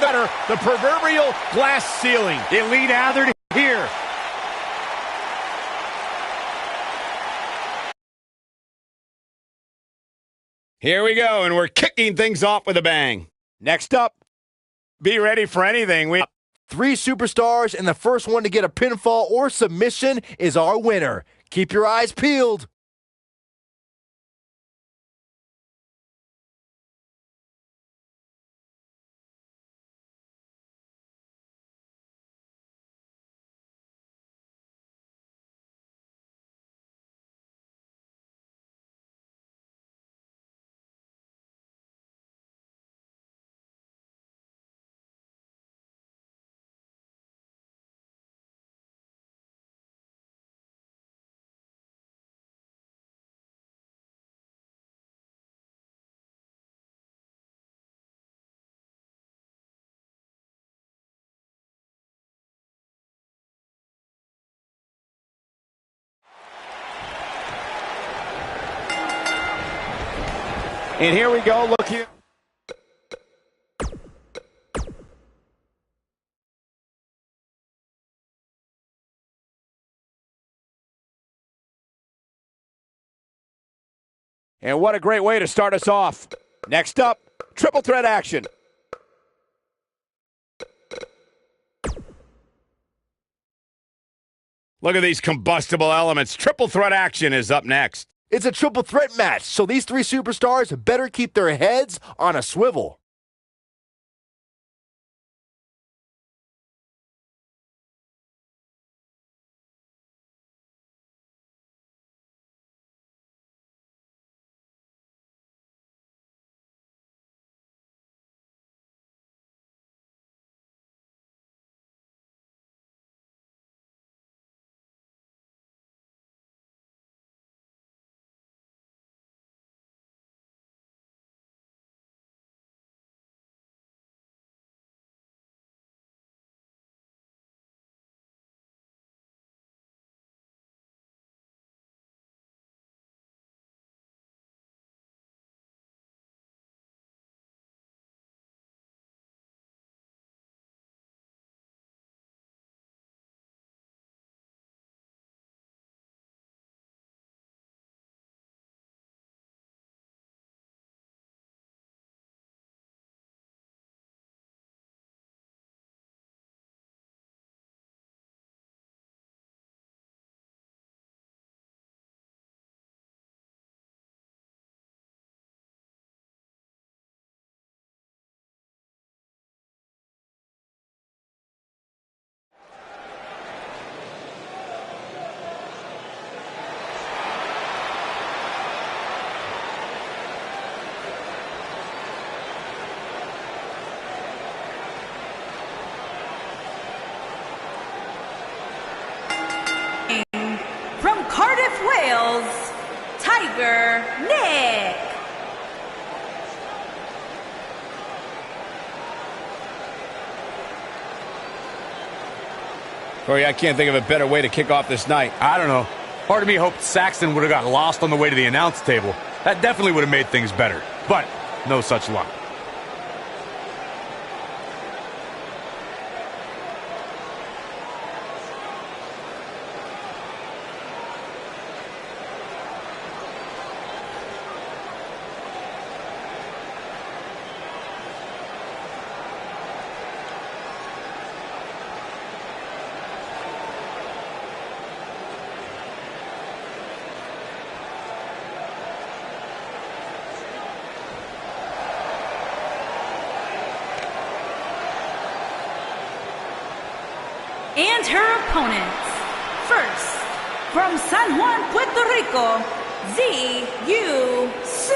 of the proverbial glass ceiling. Elite Athered here. Here we go, and we're kicking things off with a bang. Next up, be ready for anything. We 3 superstars, and the first one to get a pinfall or submission is our winner. Keep your eyes peeled. And here we go, look here. And what a great way to start us off. Next up, triple threat action. Look at these combustible elements. Triple threat action is up next. It's a triple threat match, so these 3 superstars better keep their heads on a swivel. From Cardiff, Wales, Tiger Nick. Corey, I can't think of a better way to kick off this night. I don't know. Part of me hoped Saxton would have got lost on the way to the announce table. That definitely would have made things better. But no such luck. And her opponents. First, from San Juan, Puerto Rico, Z.U. Su.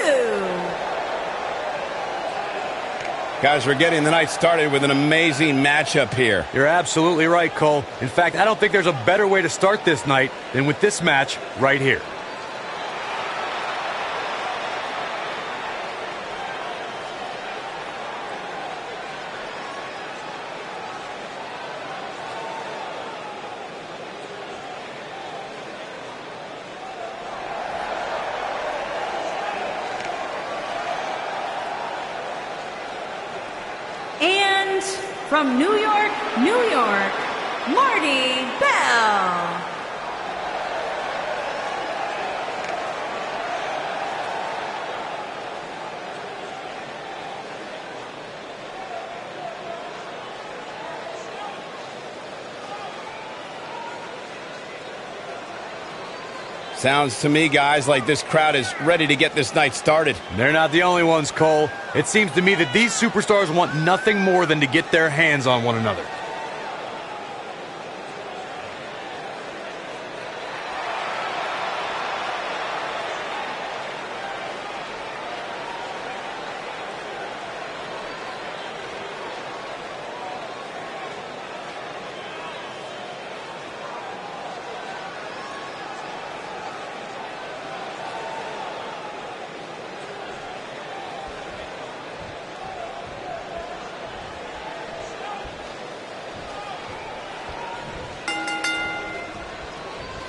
Guys, we're getting the night started with an amazing matchup here. You're absolutely right, Cole. In fact, I don't think there's a better way to start this night than with this match right here. And from New York, New York, Marty Bell. Sounds to me, guys, like this crowd is ready to get this night started. They're not the only ones, Cole. It seems to me that these superstars want nothing more than to get their hands on one another.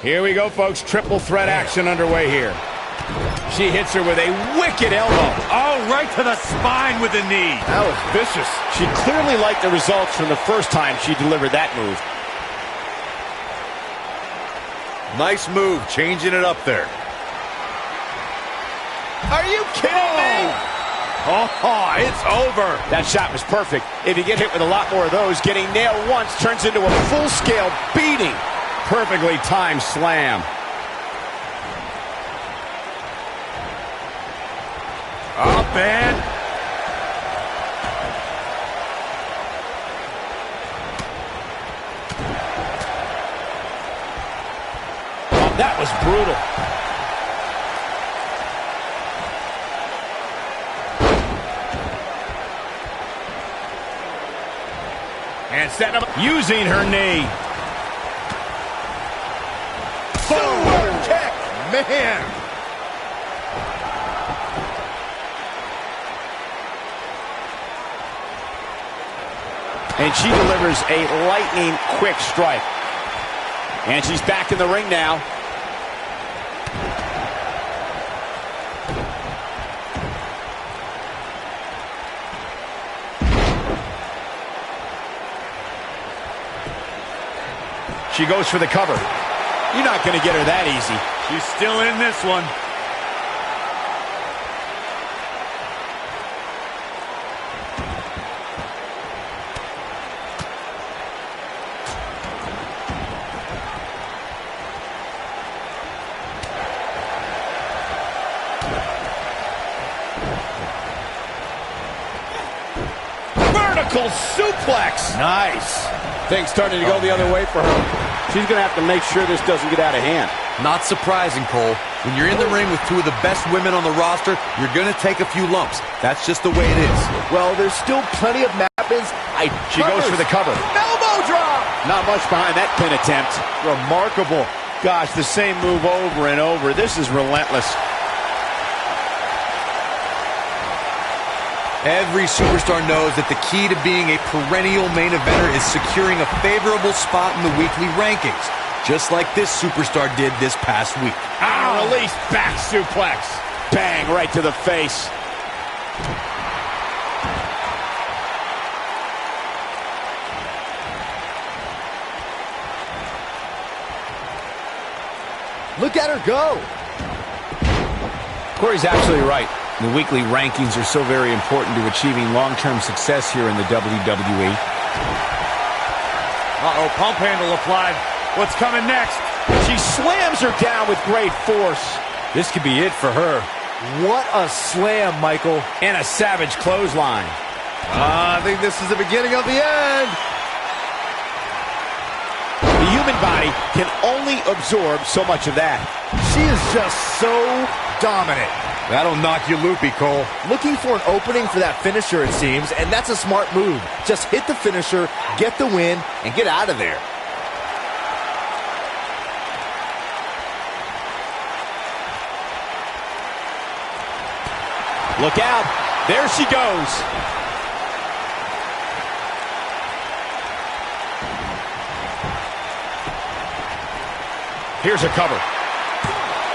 Here we go, folks. Triple threat action underway here. She hits her with a wicked elbow. Oh, right to the spine with the knee. That was vicious. She clearly liked the results from the first time she delivered that move. Nice move, changing it up there. Are you kidding me? Oh, it's over. That shot was perfect. If you get hit with a lot more of those, getting nailed once turns into a full-scale beating. Perfectly timed slam. Up and... Oh, that was brutal. And setting up, using her knee. Super kick, man. And she delivers a lightning quick strike. And she's back in the ring now. She goes for the cover. You're not going to get her that easy. She's still in this one. Vertical suplex. Nice. Things starting to go the other way for her. She's going to have to make sure this doesn't get out of hand. Not surprising, Cole. When you're in the ring with two of the best women on the roster, you're going to take a few lumps. That's just the way it is. Well, there's still plenty of mappings. She goes for the cover. Elbow drop. Not much behind that pin attempt. Remarkable. Gosh, the same move over and over. This is relentless. Every superstar knows that the key to being a perennial main eventer is securing a favorable spot in the weekly rankings, just like this superstar did this past week. Release back suplex. Bang, right to the face. Look at her go. Corey's absolutely right. The weekly rankings are so very important to achieving long-term success here in the WWE. Uh-oh, pump handle applied. What's coming next? She slams her down with great force. This could be it for her. What a slam, Michael. And a savage clothesline. I think this is the beginning of the end. The human body can only absorb so much of that. She is just so dominant. That'll knock you loopy, Cole. Looking for an opening for that finisher, it seems, and that's a smart move. Just hit the finisher, get the win, and get out of there. Look out. There she goes. Here's a cover.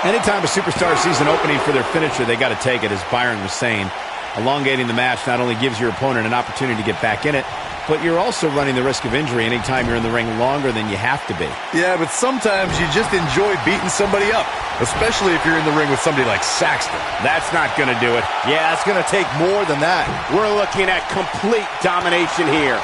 Anytime a superstar sees an opening for their finisher, they got to take it, as Byron was saying. Elongating the match not only gives your opponent an opportunity to get back in it, but you're also running the risk of injury anytime you're in the ring longer than you have to be. Yeah, but sometimes you just enjoy beating somebody up, especially if you're in the ring with somebody like Saxton. That's not going to do it. Yeah, it's going to take more than that. We're looking at complete domination here.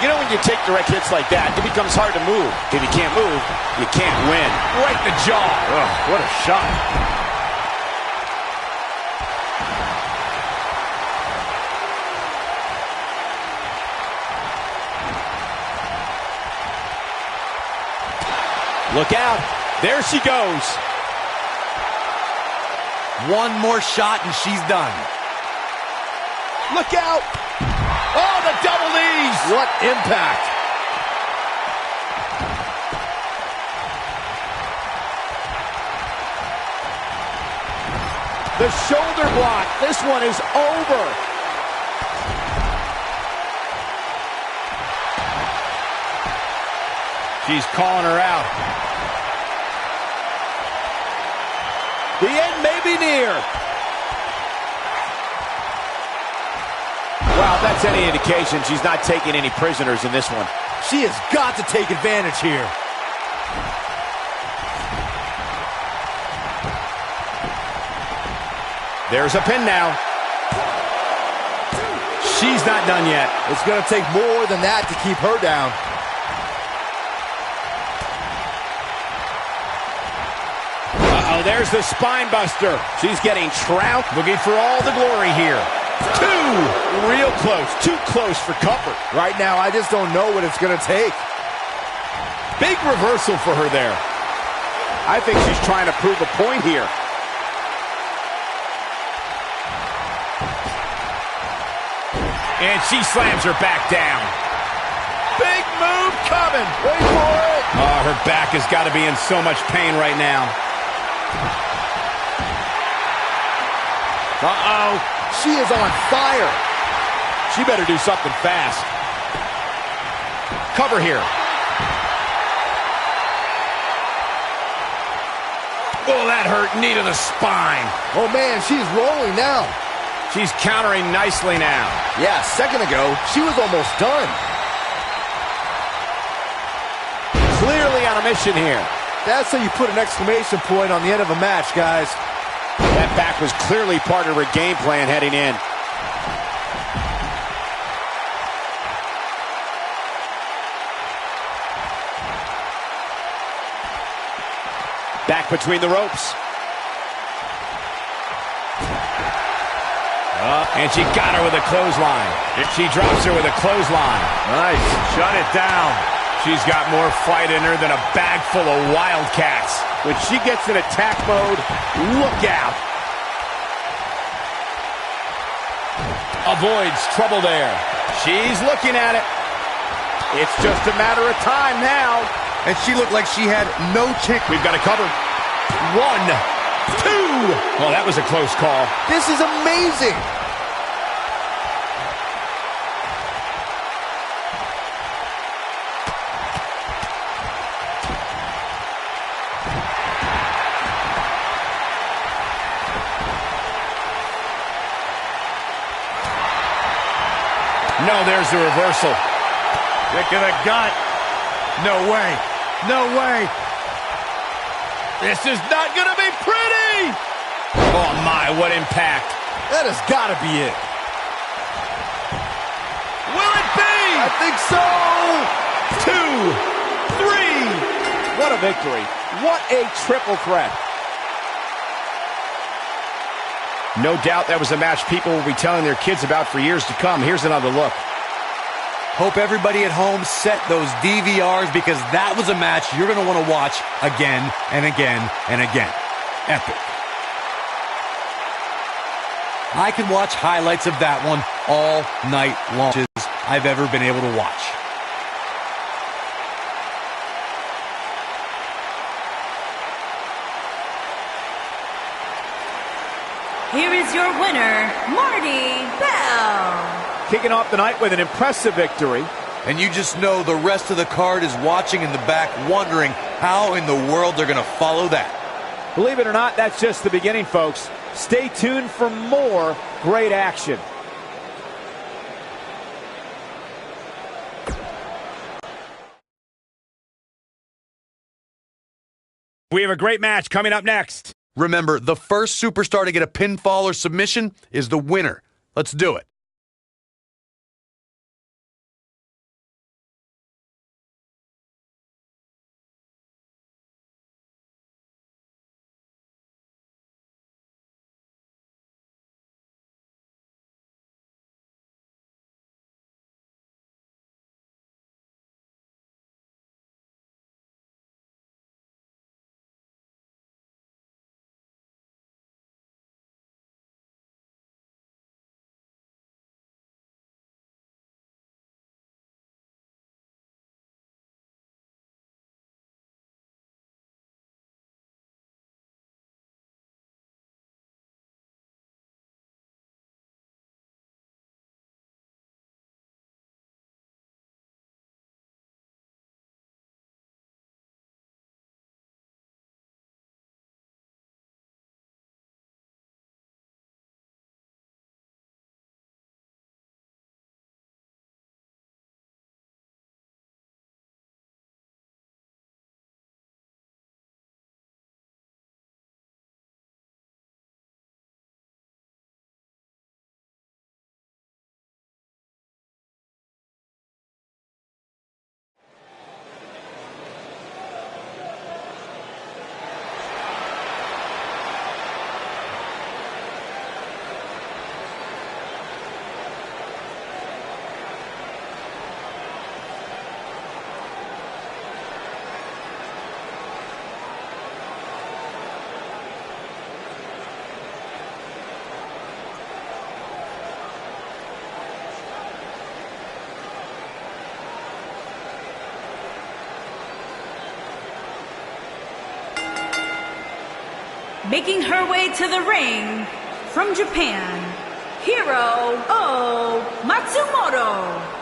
You know, when you take direct hits like that, it becomes hard to move. If you can't move, you can't win. Right in the jaw. Oh, what a shot. Look out. There she goes. One more shot and she's done. Look out. Oh, the double knees. What impact. The shoulder block. This one is over. She's calling her out. The end may be near. Wow, if that's any indication, she's not taking any prisoners in this one. She has got to take advantage here. There's a pin now. She's not done yet. It's going to take more than that to keep her down. Uh-oh, there's the spine buster. She's getting trounced, looking for all the glory here. Two, real close, too close for comfort. Right now, I just don't know what it's going to take. Big reversal for her there. I think she's trying to prove a point here. And she slams her back down. Big move coming. Wait for it. Oh, her back has got to be in so much pain right now. Uh-oh. She is on fire. She better do something fast. Cover here. Oh, that hurt. Knee to the spine. Oh, man, she's rolling now. She's countering nicely now. Yeah, a second ago, she was almost done. Clearly on a mission here. That's how you put an exclamation point on the end of a match, guys. That back was clearly part of her game plan heading in. Back between the ropes. And she got her with a clothesline. She drops her with a clothesline. Nice. Shut it down. She's got more fight in her than a bag full of wildcats. When she gets in attack mode, look out. Avoids trouble there. She's looking at it. It's just a matter of time now. And she looked like she had no chance. We've got it covered. 1, 2. Well, that was a close call. This is amazing. No, there's the reversal. Kick in the gut. No way. No way. This is not going to be pretty. Oh, my, what impact. That has got to be it. Will it be? I think so. 2, 3. What a victory. What a triple threat. No doubt that was a match people will be telling their kids about for years to come. Here's another look. Hope everybody at home set those DVRs because that was a match you're going to want to watch again and again and again. Epic. I can watch highlights of that one all night long. I've ever been able to watch. Here is your winner, Marty Bell. Kicking off the night with an impressive victory. And you just know the rest of the card is watching in the back, wondering how in the world they're going to follow that. Believe it or not, that's just the beginning, folks. Stay tuned for more great action. We have a great match coming up next. Remember, the first superstar to get a pinfall or submission is the winner. Let's do it. Making her way to the ring from Japan, Hiro Matsumoto.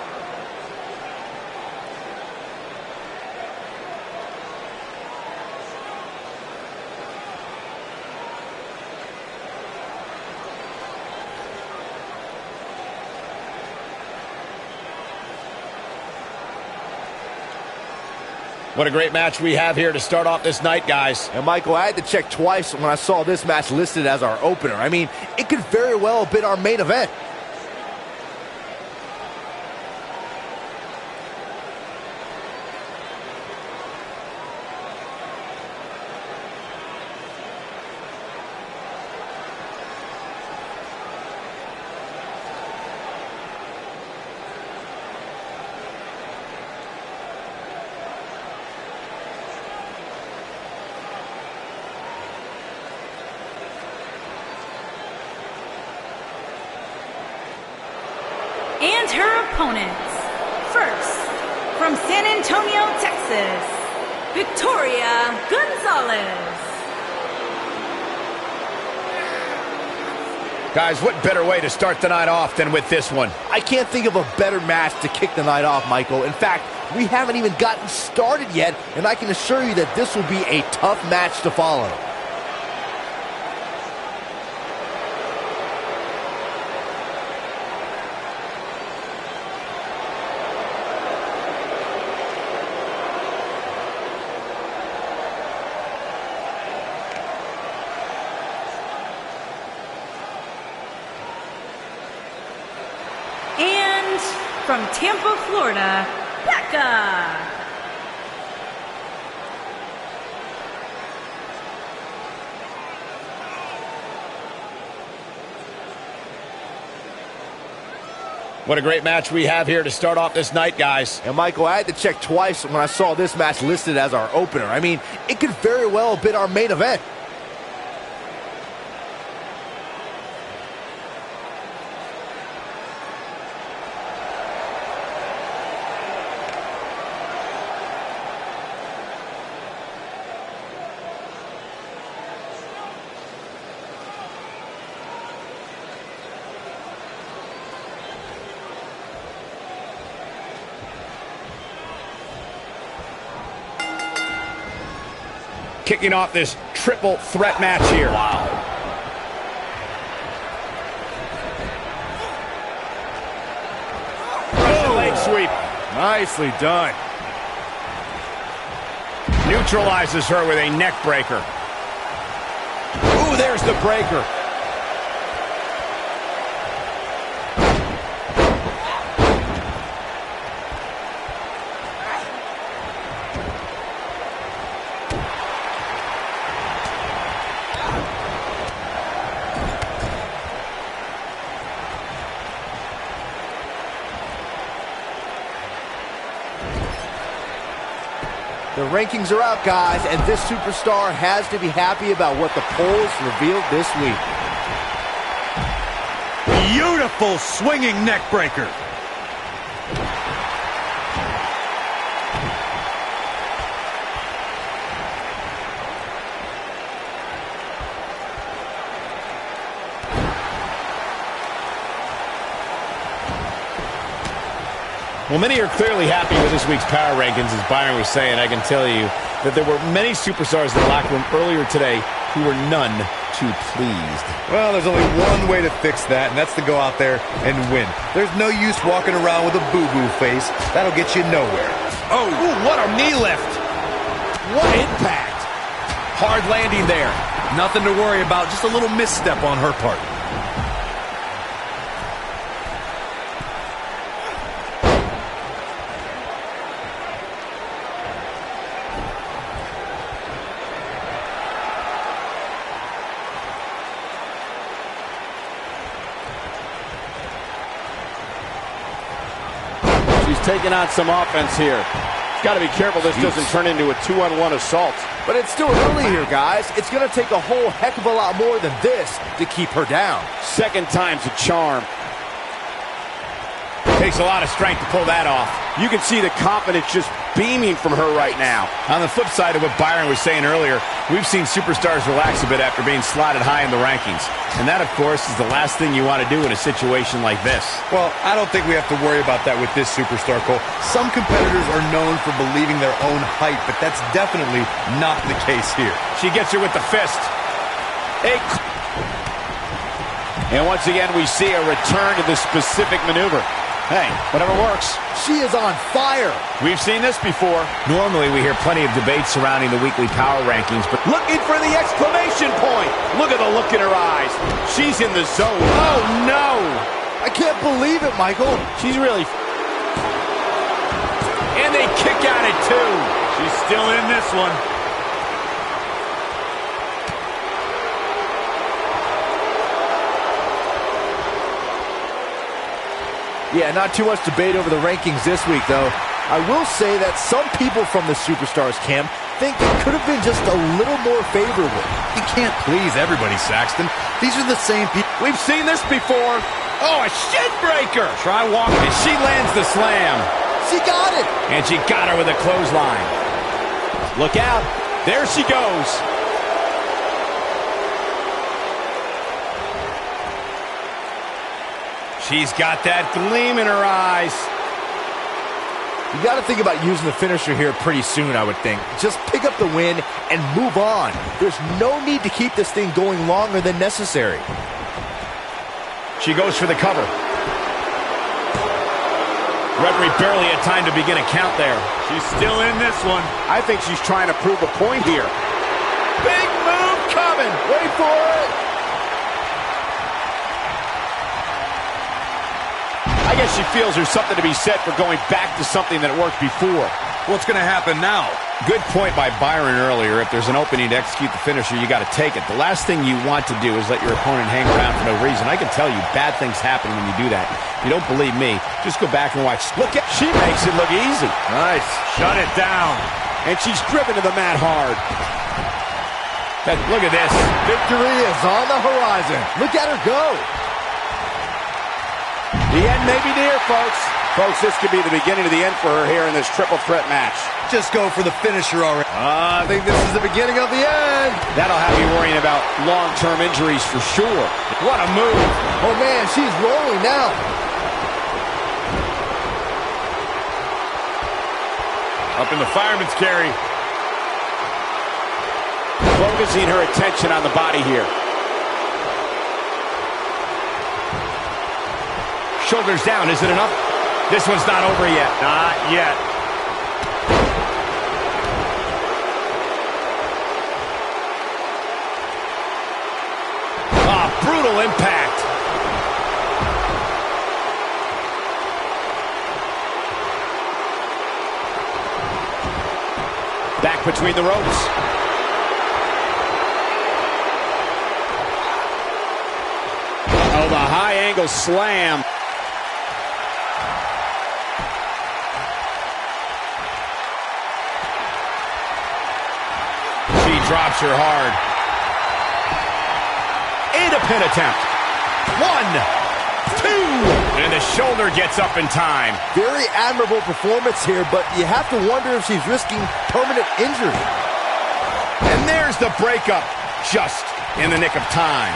What a great match we have here to start off this night, guys. And Michael, I had to check twice when I saw this match listed as our opener. I mean, it could very well have been our main event. And her opponents. First, from San Antonio, Texas, Victoria Gonzalez. Guys, what better way to start the night off than with this one? I can't think of a better match to kick the night off, Michael. In fact, we haven't even gotten started yet, and I can assure you that this will be a tough match to follow. And from Tampa, Florida, Becca. What a great match we have here to start off this night, guys. And Michael, I had to check twice when I saw this match listed as our opener. I mean, it could very well have been our main event. Kicking off this triple threat match here. Wow. Leg sweep. Nicely done. Neutralizes her with a neck breaker. Ooh, there's the breaker. The rankings are out, guys, and this superstar has to be happy about what the polls revealed this week. Beautiful swinging neck breaker. Well, many are clearly happy with this week's power rankings, as Byron was saying. I can tell you that there were many superstars in the locker room earlier today who were none too pleased. Well, there's only one way to fix that, and that's to go out there and win. There's no use walking around with a boo-boo face. That'll get you nowhere. Oh, ooh, what a knee lift. What impact. Hard landing there. Nothing to worry about, just a little misstep on her part. She's taking on some offense here. Got to be careful this doesn't turn into a 2-on-1 assault. But it's still early here, guys. It's going to take a whole heck of a lot more than this to keep her down. Second time's a charm. Takes a lot of strength to pull that off. You can see the confidence just beaming from her right now. On the flip side of what Byron was saying earlier, we've seen superstars relax a bit after being slotted high in the rankings. And that, of course, is the last thing you want to do in a situation like this. Well, I don't think we have to worry about that with this superstar, Cole. Some competitors are known for believing their own hype, but that's definitely not the case here. She gets her with the fist. And once again, we see a return to this specific maneuver. Hey, whatever works. She is on fire. We've seen this before. Normally, we hear plenty of debate surrounding the weekly power rankings, but looking for the exclamation point. Look at the look in her eyes. She's in the zone. Oh, no. I can't believe it, Michael. She's really... And they kick out at two. She's still in this one. Yeah, not too much debate over the rankings this week, though. I will say that some people from the Superstars camp think it could have been just a little more favorable. You can't please everybody, Saxton. These are the same people. We've seen this before. Oh, a shin breaker. Try walking. And she lands the slam. She got it. And she got her with a clothesline. Look out. There she goes. She's got that gleam in her eyes. You got to think about using the finisher here pretty soon, I would think. Just pick up the win and move on. There's no need to keep this thing going longer than necessary. She goes for the cover. Referee barely had time to begin a count there. She's still in this one. I think she's trying to prove a point here. Big move coming. Wait for it. I guess she feels there's something to be said for going back to something that worked before. What's going to happen now? Good point by Byron earlier. If there's an opening to execute the finisher, you got to take it. The last thing you want to do is let your opponent hang around for no reason. I can tell you bad things happen when you do that. If you don't believe me, just go back and watch. Look at, she makes it look easy. Nice. Shut it down. And she's driven to the mat hard. Look at this. Victory is on the horizon. Look at her go. The end may be near, folks. Folks, this could be the beginning of the end for her here in this triple threat match. Just go for the finisher already. I think this is the beginning of the end. That'll have you worrying about long-term injuries for sure. What a move. Oh, man, she's rolling now. Up in the fireman's carry. Focusing her attention on the body here. Shoulders down, is it enough? This one's not over yet. Not yet. brutal impact. Back between the ropes. Oh, the high angle slam. She drops her hard. And a pin attempt. 1, 2. And the shoulder gets up in time. Very admirable performance here, but you have to wonder if she's risking permanent injury. And there's the breakup, just in the nick of time.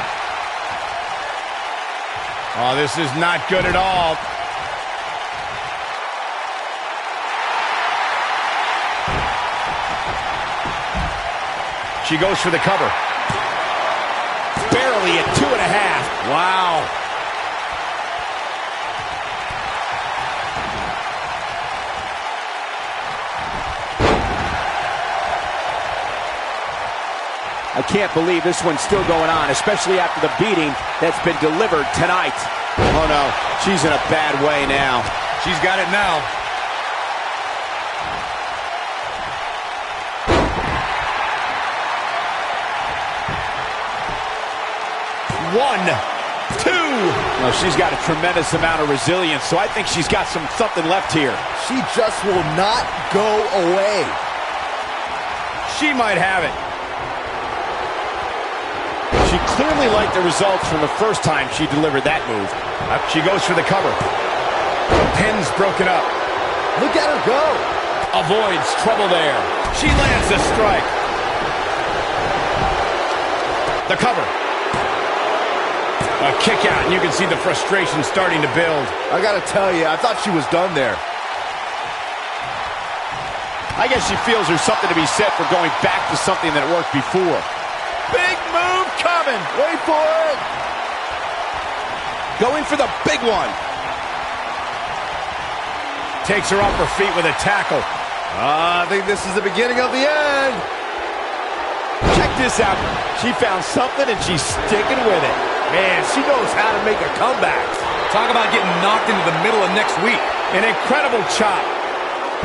Oh, this is not good at all. She goes for the cover. Barely at 2.5. Wow. I can't believe this one's still going on, especially after the beating that's been delivered tonight. Oh, no. She's in a bad way now. She's got it now. One, two. Well, she's got a tremendous amount of resilience, so I think she's got something left here. She just will not go away. She might have it. She clearly liked the results from the first time she delivered that move. She goes for the cover. The pin's broken up. Look at her go. Avoids trouble there. She lands a strike. The cover. A kick out, and you can see the frustration starting to build. I gotta tell you, I thought she was done there. I guess she feels there's something to be said for going back to something that worked before. Big move coming. Wait for it. Going for the big one. Takes her off her feet with a tackle. I think this is the beginning of the end. Check this out. She found something and she's sticking with it. Man, she knows how to make a comeback. Talk about getting knocked into the middle of next week. An incredible chop.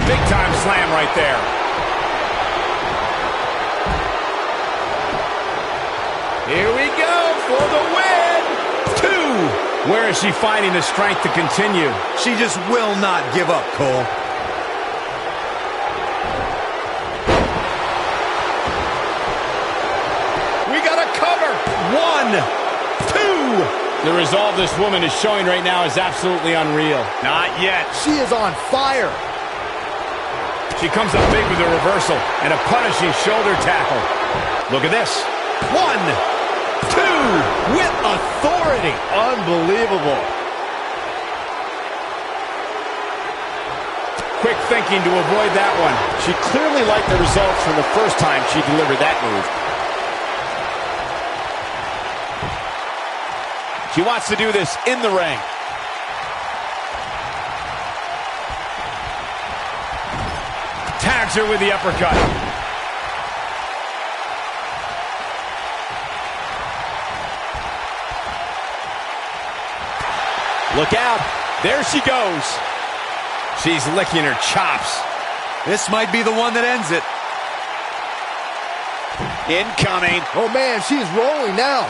Big time slam right there. Here we go for the win. 2. Where is she finding the strength to continue? She just will not give up, Cole. We got a cover. 1, 2. The resolve this woman is showing right now is absolutely unreal. Not yet. She is on fire. She comes up big with a reversal and a punishing shoulder tackle. Look at this. 1, 2, with authority. Unbelievable. Quick thinking to avoid that one. She clearly liked the results from the first time she delivered that move. She wants to do this in the ring. Tags her with the uppercut. Look out. There she goes. She's licking her chops. This might be the one that ends it. Incoming. Oh, man, she is rolling now.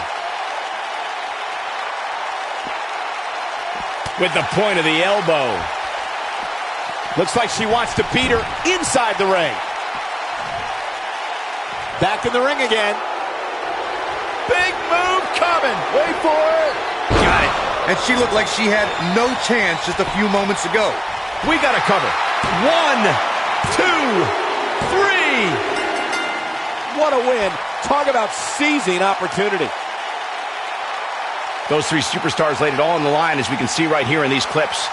With the point of the elbow. Looks like she wants to beat her inside the ring. Back in the ring again. Big move coming. Wait for it. Got it. And she looked like she had no chance just a few moments ago. We got a cover. 1, 2, 3. What a win. Talk about seizing opportunity. Those three superstars laid it all on the line, as we can see right here in these clips.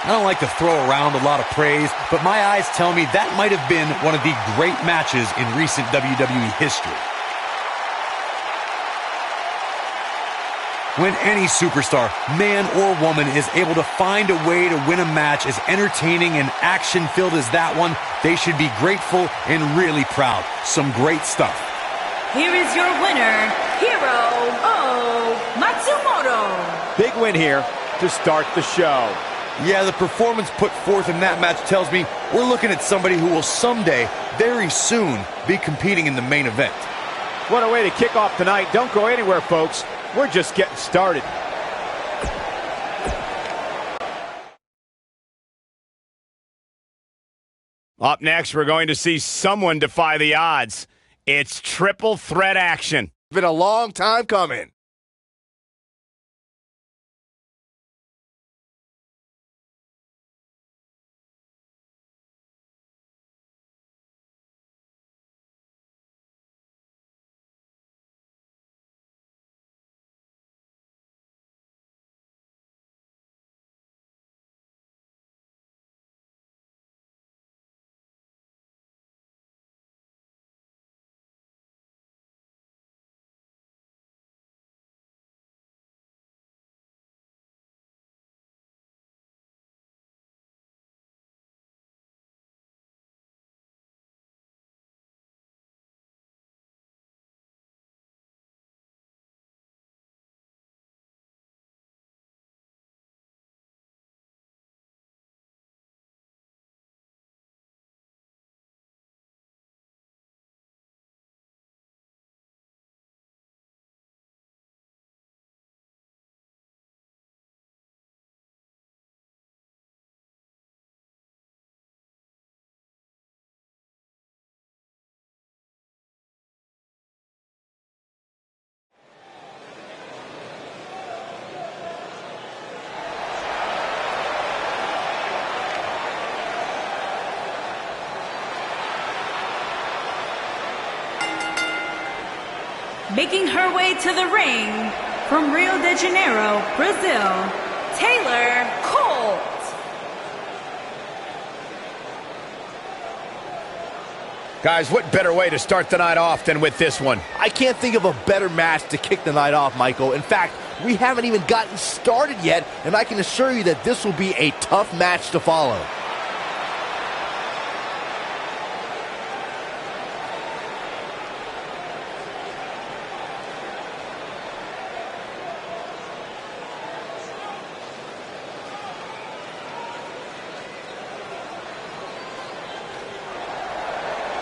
I don't like to throw around a lot of praise, but my eyes tell me that might have been one of the great matches in recent WWE history. When any superstar, man or woman, is able to find a way to win a match as entertaining and action-filled as that one, they should be grateful and really proud. Some great stuff. here is your winner, Matsumoto. Big win here to start the show. Yeah, the performance put forth in that match tells me we're looking at somebody who will someday, very soon, be competing in the main event. What a way to kick off tonight. Don't go anywhere, folks. We're just getting started. Up next, we're going to see someone defy the odds. It's triple threat action. Been a long time coming. Making her way to the ring from Rio de Janeiro, Brazil, Taylor Colt. Guys, what better way to start the night off than with this one? I can't think of a better match to kick the night off, Michael. In fact, we haven't even gotten started yet, and I can assure you that this will be a tough match to follow.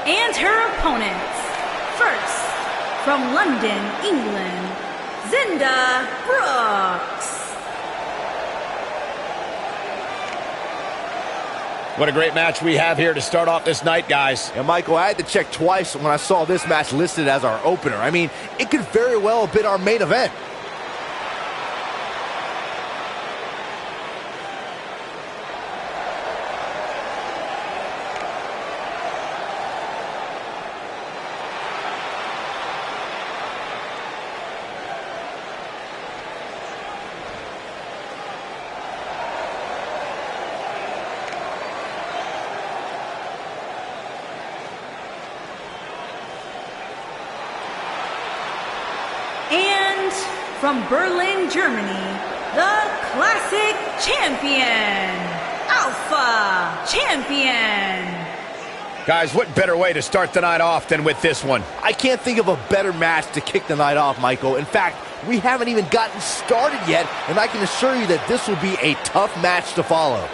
And her opponents, first, from London, England, Zinda Brooks. What a great match we have here to start off this night, guys. And Michael, I had to check twice when I saw this match listed as our opener. I mean, it could very well have been our main event. And from Berlin, Germany, the classic champion, Alpha Champion. Guys, what better way to start the night off than with this one? I can't think of a better match to kick the night off, Michael. In fact, we haven't even gotten started yet, and I can assure you that this will be a tough match to follow.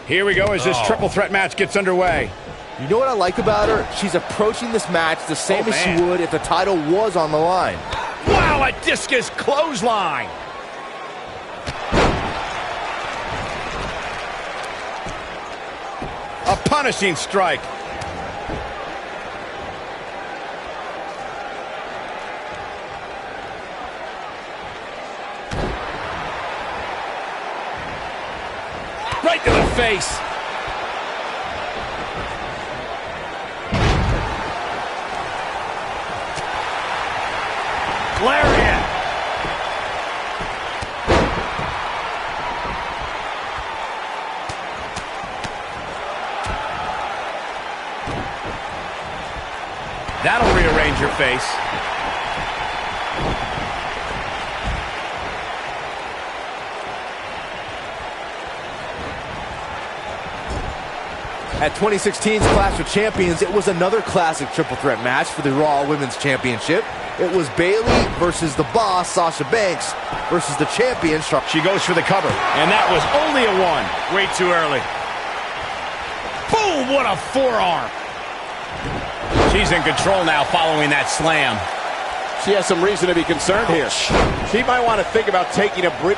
Here we go as this triple threat match gets underway. You know what I like about her? She's approaching this match the same as she would if the title was on the line. Wow, a discus clothesline. A punishing strike. Right to the face. Lariat. That'll rearrange your face. At 2016's Clash of Champions, it was another classic triple threat match for the Raw Women's Championship. It was Bayley versus the boss, Sasha Banks, versus the champion, She goes for the cover, and that was only a one. Way too early. Boom, what a forearm. She's in control now following that slam. She has some reason to be concerned here. She might want to think about taking a brick.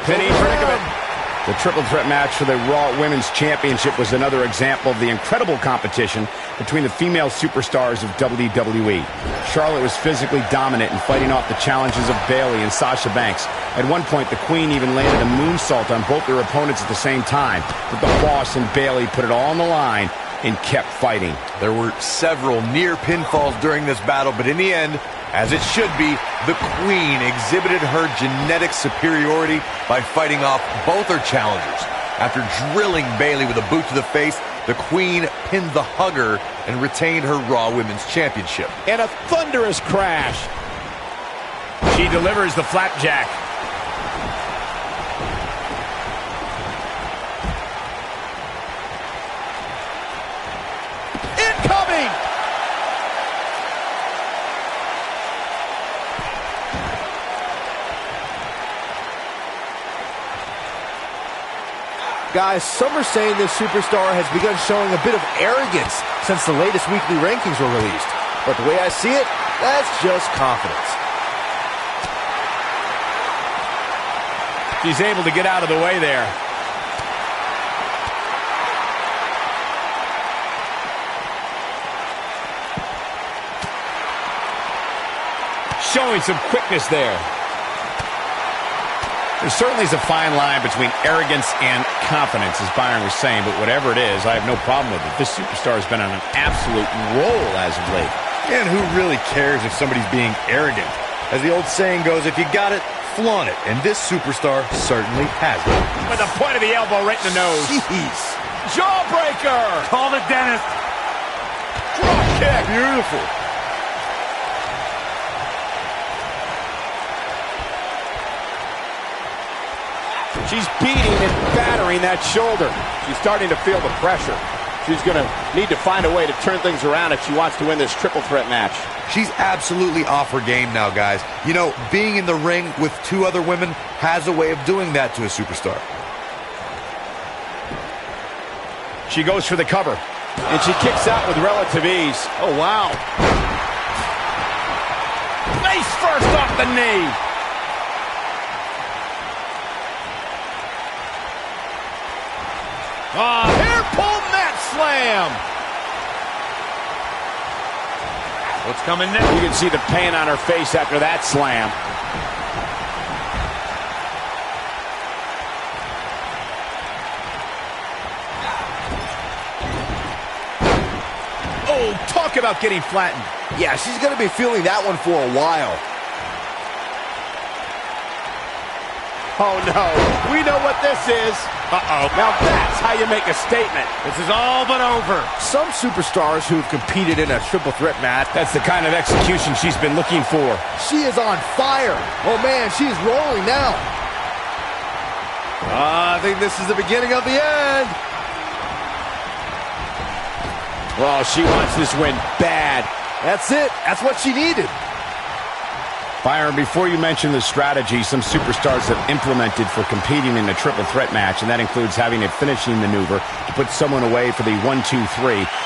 The triple threat match for the Raw Women's Championship was another example of the incredible competition between the female superstars of WWE. Charlotte was physically dominant and fighting off the challenges of Bayley and Sasha Banks. At one point, the Queen even landed a moonsault on both their opponents at the same time. But the boss and Bayley put it all on the line and kept fighting. There were several near pinfalls during this battle, but in the end, as it should be, the Queen exhibited her genetic superiority by fighting off both her challengers. After drilling Bayley with a boot to the face, the Queen pinned the hugger and retained her Raw Women's Championship. And a thunderous crash. She delivers the flapjack. Incoming! Guys, some are saying this superstar has begun showing a bit of arrogance since the latest weekly rankings were released. But the way I see it, that's just confidence. She's able to get out of the way there. Showing some quickness there. There certainly is a fine line between arrogance and confidence, as Byron was saying, but whatever it is, I have no problem with it. This superstar has been on an absolute roll as of late. And who really cares if somebody's being arrogant? As the old saying goes, if you got it, flaunt it. And this superstar certainly has it. With the point of the elbow right in the nose. Jeez. Jawbreaker! Call it, Dennis. Drop kick! Beautiful. She's beating and battering that shoulder. She's starting to feel the pressure. She's going to need to find a way to turn things around if she wants to win this triple threat match. She's absolutely off her game now, guys. You know, being in the ring with two other women has a way of doing that to a superstar. She goes for the cover. And she kicks out with relative ease. Oh, wow. Face first off the knee. Hair pull mat slam. What's coming next? You can see the pain on her face after that slam. Oh, talk about getting flattened. Yeah, she's going to be feeling that one for a while. Oh, no. We know what this is. Uh-oh. Now that's how you make a statement. This is all but over. Some superstars who've competed in a triple threat match, That's the kind of execution she's been looking for. she is on fire. Oh man, she's rolling now. I think this is the beginning of the end. Well, she wants this win bad. That's it. That's what she needed. Byron, before you mention the strategy some superstars have implemented for competing in a triple threat match, and that includes having a finishing maneuver to put someone away for the 1-2-3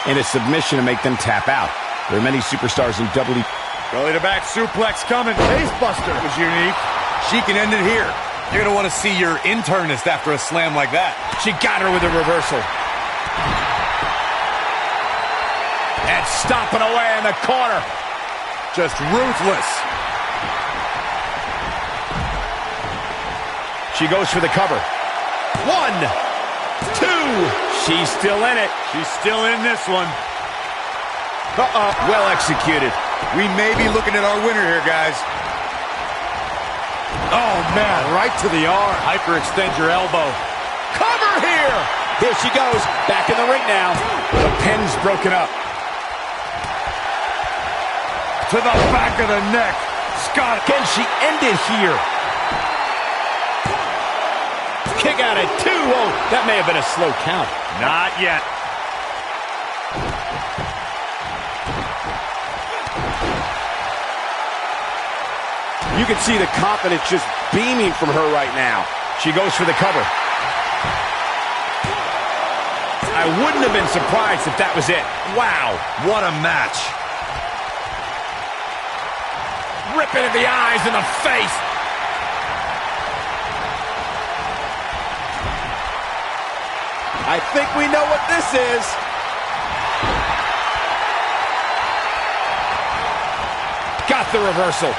and a submission to make them tap out. There are many superstars in WWE. Belly to back suplex coming. Face buster was unique. She can end it here. You're going to want to see your internist after a slam like that. She got her with a reversal. And stomping away in the corner. Just ruthless. She goes for the cover. 1, 2. She's still in it. She's still in this one. Well executed. We may be looking at our winner here, guys. Oh, man, right to the arm. Hyperextend your elbow. Cover here! Here she goes, back in the ring now. The pin's broken up. To the back of the neck. Scott, Can she end it here? Kick out at 2. Oh, that may have been a slow count. not yet. You can see the confidence just beaming from her right now. She goes for the cover. I wouldn't have been surprised if that was it. Wow. What a match. Ripping at the eyes and the face. I think we know what this is. Got the reversal.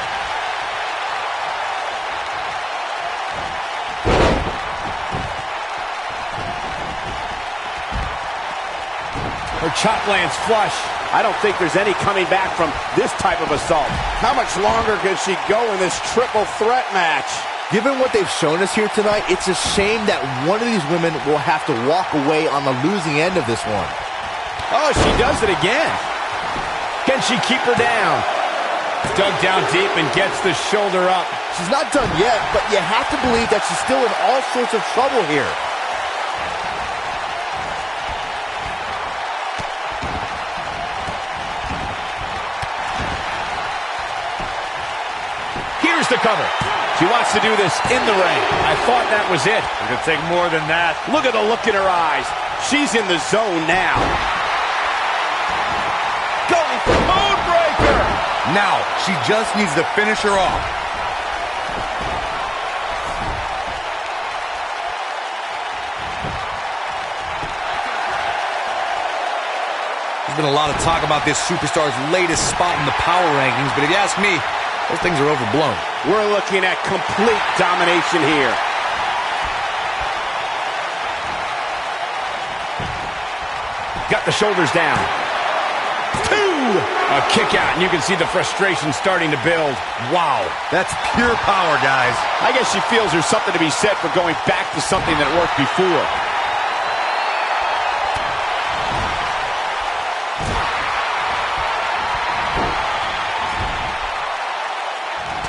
Her chop lands flush. I don't think there's any coming back from this type of assault. How much longer can she go in this triple threat match? Given what they've shown us here tonight, it's a shame that one of these women will have to walk away on the losing end of this one. Oh, she does it again. Can she keep her down? Dug down deep and gets the shoulder up. She's not done yet, but you have to believe that she's still in all sorts of trouble here. Here's the cover. She wants to do this in the ring. I thought that was it. It's going to take more than that. Look at the look in her eyes. She's in the zone now. Going for code breaker. Now, she just needs to finish her off. There's been a lot of talk about this superstar's latest spot in the power rankings, but if you ask me, those things are overblown. We're looking at complete domination here. Got the shoulders down. 2! A kick out, and you can see the frustration starting to build. Wow, that's pure power, guys. I guess she feels there's something to be said for going back to something that worked before.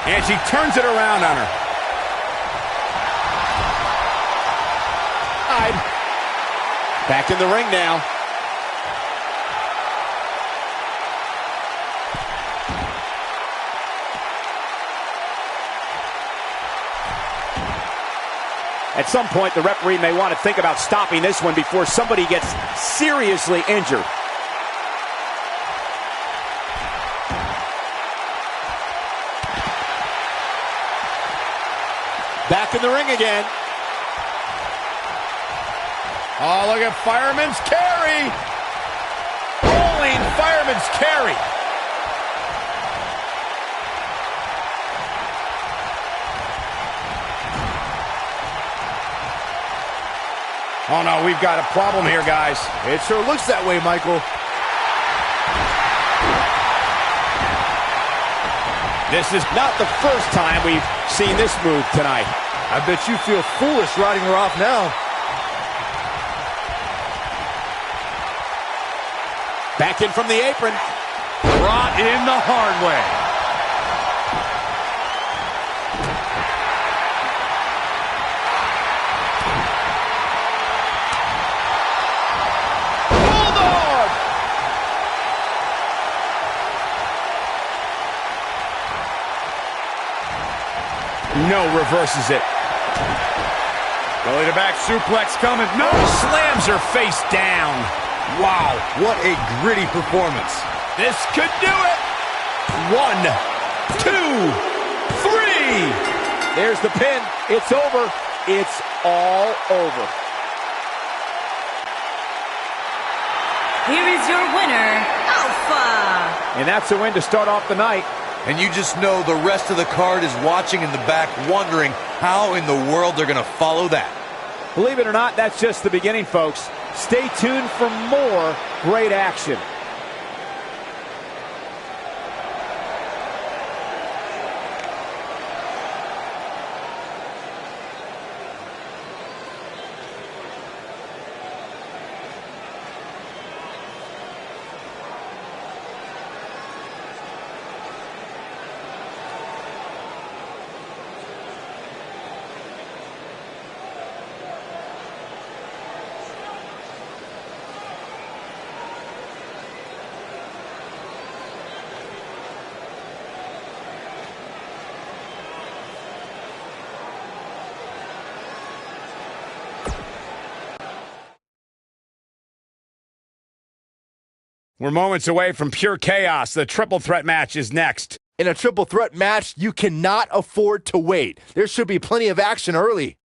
And she turns it around on her. Back in the ring now. At some point, the referee may want to think about stopping this one before somebody gets seriously injured. Back in the ring again. Oh, look at Fireman's Carry. Rolling Fireman's Carry. Oh, no, we've got a problem here, guys. It sure looks that way, Michael. This is not the first time we've seen this move tonight. I bet you feel foolish riding her off now. Back in from the apron. Brought in the hard way. Bulldog! No, reverses it. Belly to back suplex coming. No! Slams her face down. Wow, what a gritty performance. This could do it. 1, 2, 3. There's the pin. It's over. It's all over. Here is your winner, Alpha. And that's a win to start off the night. And you just know the rest of the card is watching in the back, wondering how in the world they're going to follow that. Believe it or not, that's just the beginning, folks. Stay tuned for more great action. We're moments away from pure chaos. The triple threat match is next. In a triple threat match, you cannot afford to wait. There should be plenty of action early.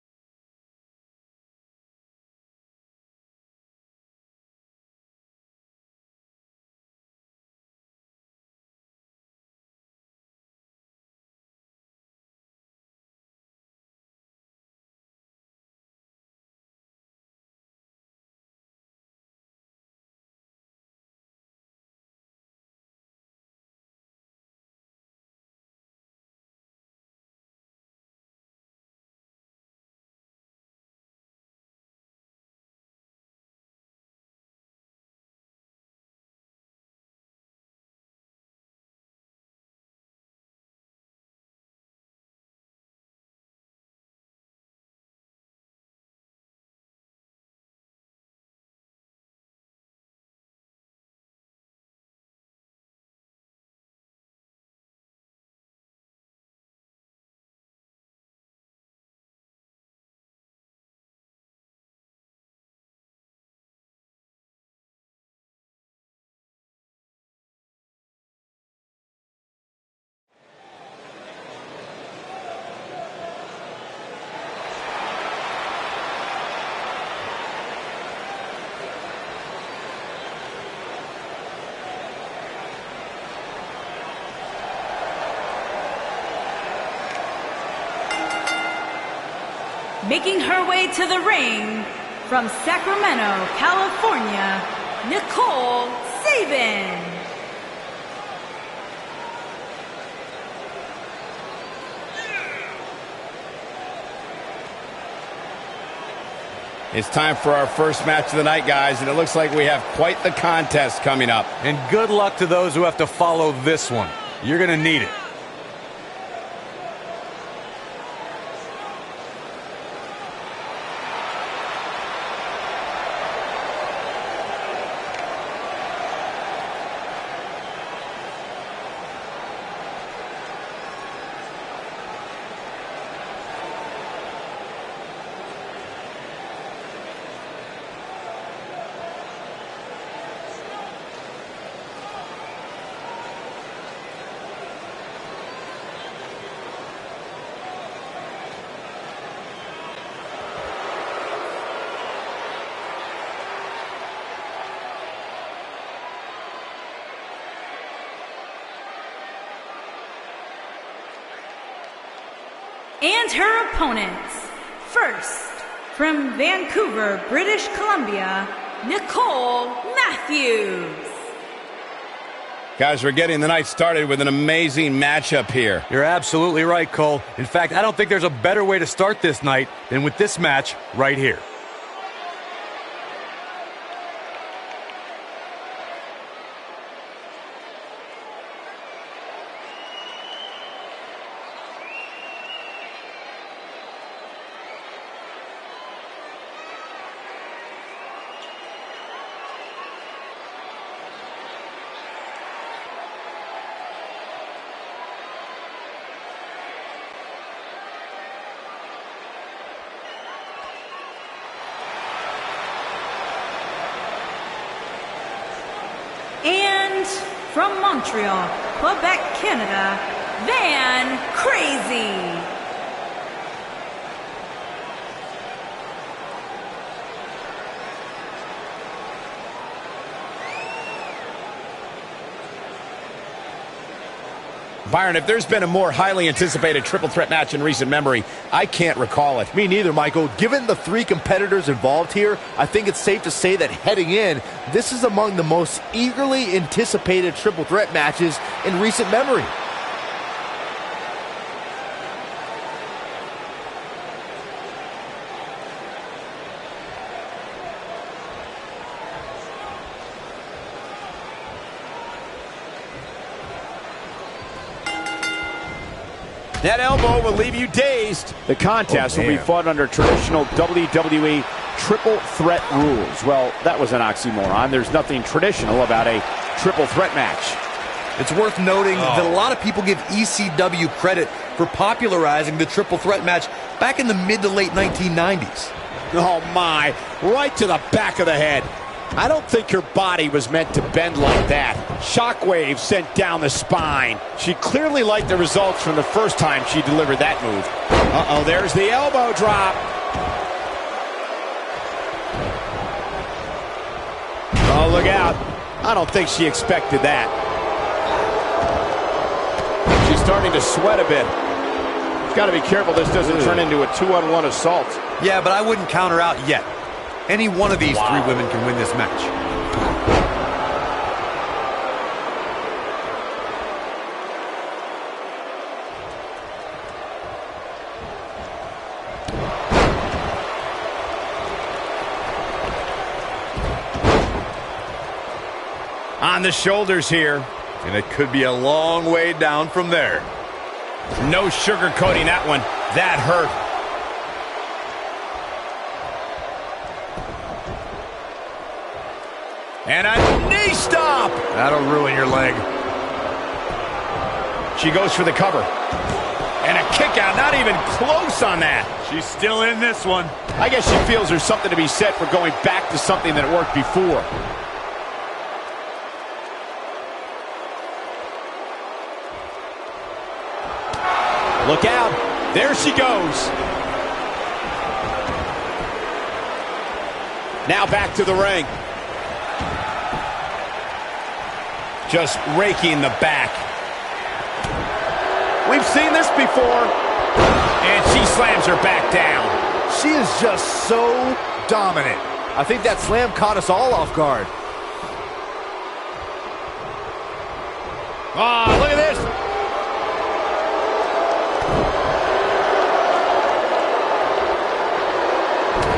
Making her way to the ring from Sacramento, California, Nicole Sabin. It's time for our first match of the night, guys, and it looks like we have quite the contest coming up. And good luck to those who have to follow this one. You're going to need it. And her opponents. First, from Vancouver, British Columbia, Nicole Matthews. Guys, we're getting the night started with an amazing matchup here. You're absolutely right, Cole. In fact, I don't think there's a better way to start this night than with this match right here. And from Montreal, Quebec, Canada, Van Crazy. Byron, if there's been a more highly anticipated triple threat match in recent memory, I can't recall it. Me neither, Michael. Given the three competitors involved here, I think it's safe to say that heading in, this is among the most eagerly anticipated triple threat matches in recent memory. That elbow will leave you dazed. The contest will be fought under traditional WWE triple threat rules. Well, that was an oxymoron. There's nothing traditional about a triple threat match. It's worth noting that a lot of people give ECW credit for popularizing the triple threat match back in the mid to late 1990s. Oh my, right to the back of the head. I don't think her body was meant to bend like that. Shockwave sent down the spine. She clearly liked the results from the first time she delivered that move. Uh-oh, there's the elbow drop. Oh, look out. I don't think she expected that. She's starting to sweat a bit. She's got to be careful this doesn't turn into a 2-on-1 assault. Yeah, but I wouldn't count her out yet. Any one of these three women can win this match. On the shoulders here. And it could be a long way down from there. No sugarcoating that one. That hurt. And a knee stop. That'll ruin your leg. She goes for the cover. And a kick out, not even close on that. She's still in this one. I guess she feels there's something to be said for going back to something that worked before. Look out. There she goes. Now back to the ring. Just raking the back. We've seen this before. And she slams her back down. She is just so dominant. I think that slam caught us all off guard. Oh, look at this.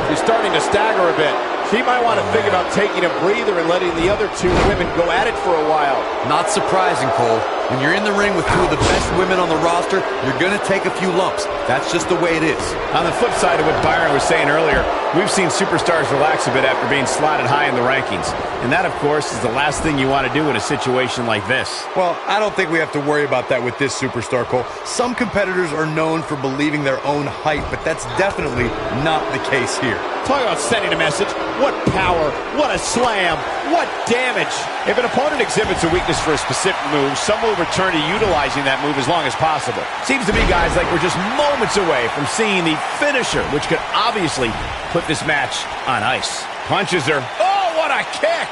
She's starting to stagger a bit. She might want to think about taking a breather and letting the other two women go at it for a while. Not surprising, Cole. When you're in the ring with two of the best women on the roster, you're going to take a few lumps. That's just the way it is. On the flip side of what Byron was saying earlier, we've seen superstars relax a bit after being slotted high in the rankings. And that, of course, is the last thing you want to do in a situation like this. Well, I don't think we have to worry about that with this superstar, Cole. Some competitors are known for believing their own hype, but that's definitely not the case here. Talk about sending a message. What power, what a slam, what damage. If an opponent exhibits a weakness for a specific move, some will return to utilizing that move as long as possible. Seems to me, guys, like we're just moments away from seeing the finisher, which could obviously put this match on ice. Punches her. Oh, what a kick.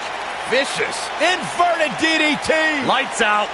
Vicious. Inverted DDT. Lights out.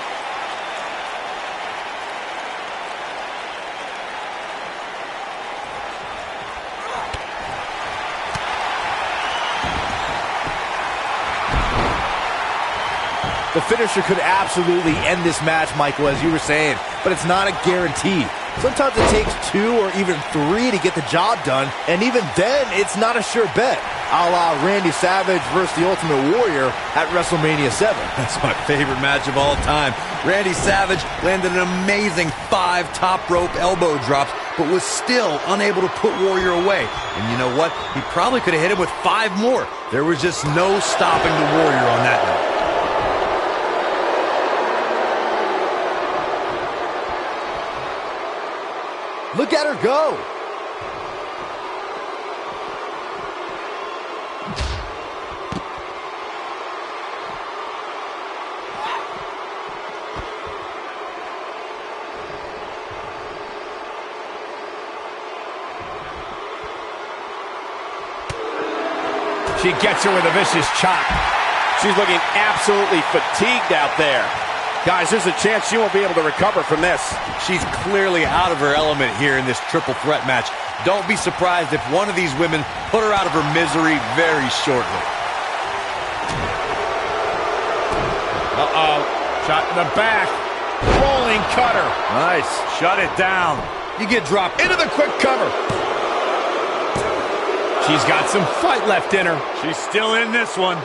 The finisher could absolutely end this match, Michael, as you were saying, but it's not a guarantee. Sometimes it takes 2 or even 3 to get the job done, and even then, it's not a sure bet, a la Randy Savage versus the Ultimate Warrior at WrestleMania 7. That's my favorite match of all time. Randy Savage landed an amazing 5 top rope elbow drops, but was still unable to put Warrior away. And you know what? He probably could have hit him with 5 more. There was just no stopping the Warrior on that night. Look at her go. She gets her with a vicious chop. She's looking absolutely fatigued out there. Guys, there's a chance she won't be able to recover from this. She's clearly out of her element here in this triple threat match. Don't be surprised if one of these women put her out of her misery very shortly. Uh-oh. Shot in the back. Rolling cutter. Nice. Shut it down. You get dropped into the quick cover. She's got some fight left in her. She's still in this one.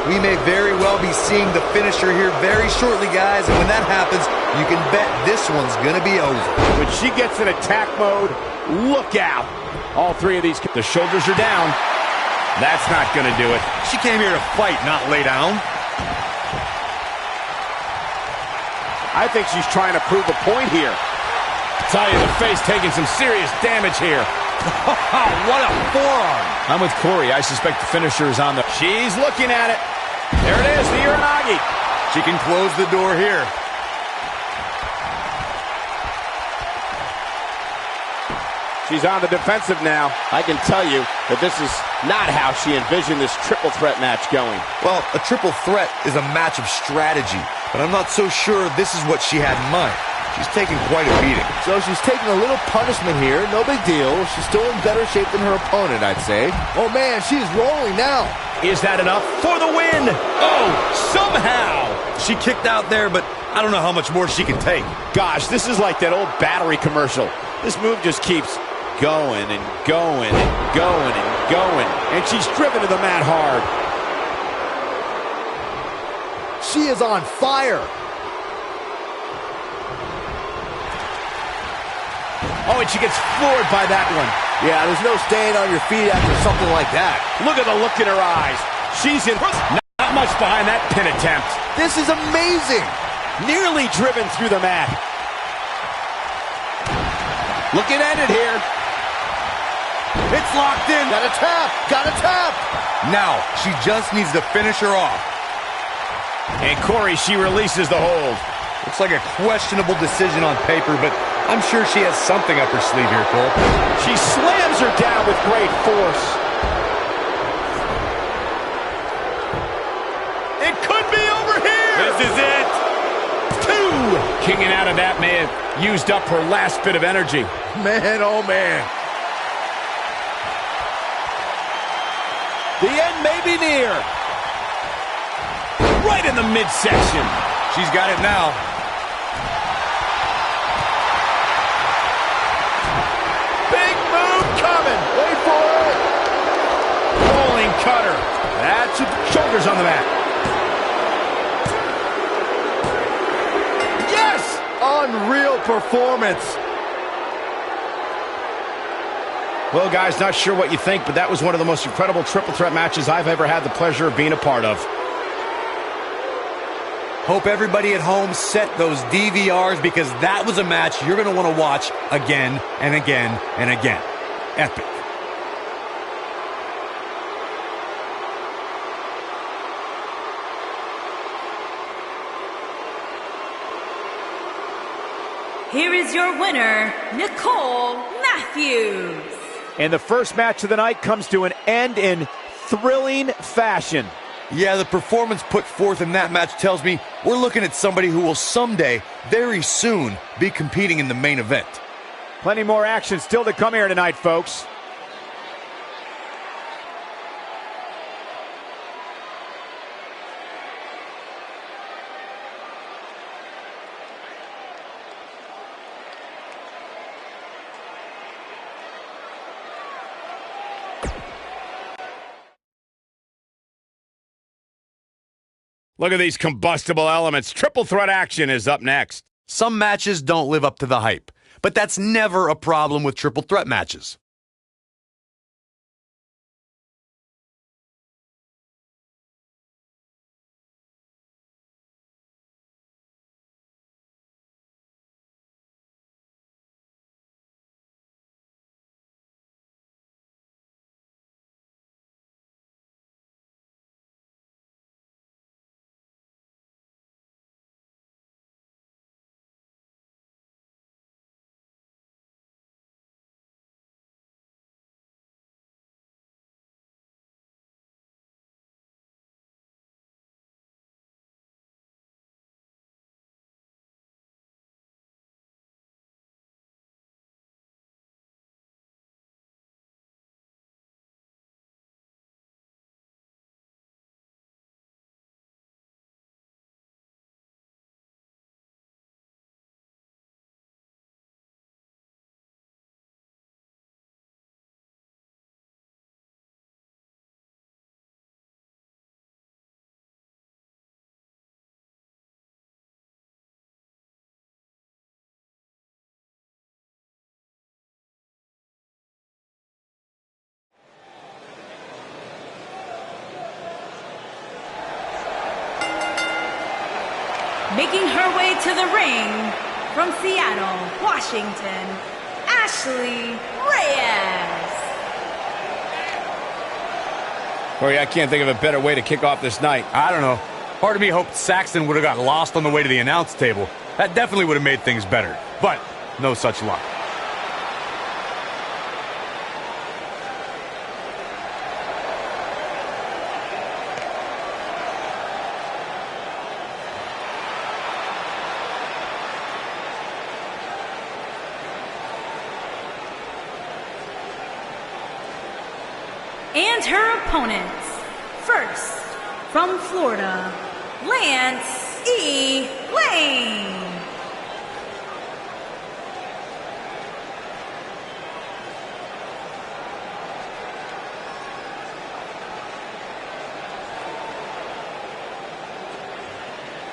We may very well be seeing the finisher here very shortly, guys. And when that happens, you can bet this one's going to be over. When she gets in attack mode, look out. All 3 of these. The shoulders are down. That's not going to do it. She came here to fight, not lay down. I think she's trying to prove a point here. I tell you, the face taking some serious damage here. What a forearm. I'm with Corey. I suspect the finisher is on the... She's looking at it. There it is, the Uranagi. She can close the door here. She's on the defensive now. I can tell you that this is not how she envisioned this triple threat match going. Well, a triple threat is a match of strategy, but I'm not so sure this is what she had in mind. She's taking quite a beating. So she's taking a little punishment here. No big deal. She's still in better shape than her opponent, I'd say. Oh, man, she's rolling now. Is that enough for the win? Oh, somehow. She kicked out there, but I don't know how much more she can take. Gosh, this is like that old battery commercial. This move just keeps going and going and going and going. And she's driven to the mat hard. She is on fire. Oh, and she gets floored by that one. Yeah, there's no staying on your feet after something like that. Look at the look in her eyes. She's in... Not much behind that pin attempt. This is amazing. Nearly driven through the mat. Looking at it here. It's locked in. Got a tap. Got a tap. Now, she just needs to finish her off. And Corey, she releases the hold. Looks like a questionable decision on paper, but I'm sure she has something up her sleeve here, Cole. She slams her down with great force. It could be over here. This is it. 2. Kicking out of that may have used up her last bit of energy. Man, oh, man. The end may be near. Right in the midsection. She's got it now. Big move coming. Wait for it. Rolling cutter. That's it. Shoulders on the mat. Yes! Unreal performance. Well, guys, not sure what you think, but that was one of the most incredible triple threat matches I've ever had the pleasure of being a part of. Hope everybody at home set those DVRs, because that was a match you're going to want to watch again and again and again. Epic. Here is your winner, Nicole Matthews. And the first match of the night comes to an end in thrilling fashion. Yeah, the performance put forth in that match tells me we're looking at somebody who will someday, very soon, be competing in the main event. Plenty more action still to come here tonight, folks. Look at these combustible elements. Triple threat action is up next. Some matches don't live up to the hype, but that's never a problem with triple threat matches. Making her way to the ring from Seattle, Washington, Ashley Reyes. Corey, I can't think of a better way to kick off this night. I don't know. Part of me hoped Saxton would have got lost on the way to the announce table. That definitely would have made things better. But no such luck. And her opponents, first, from Florida, Lance E. Lane.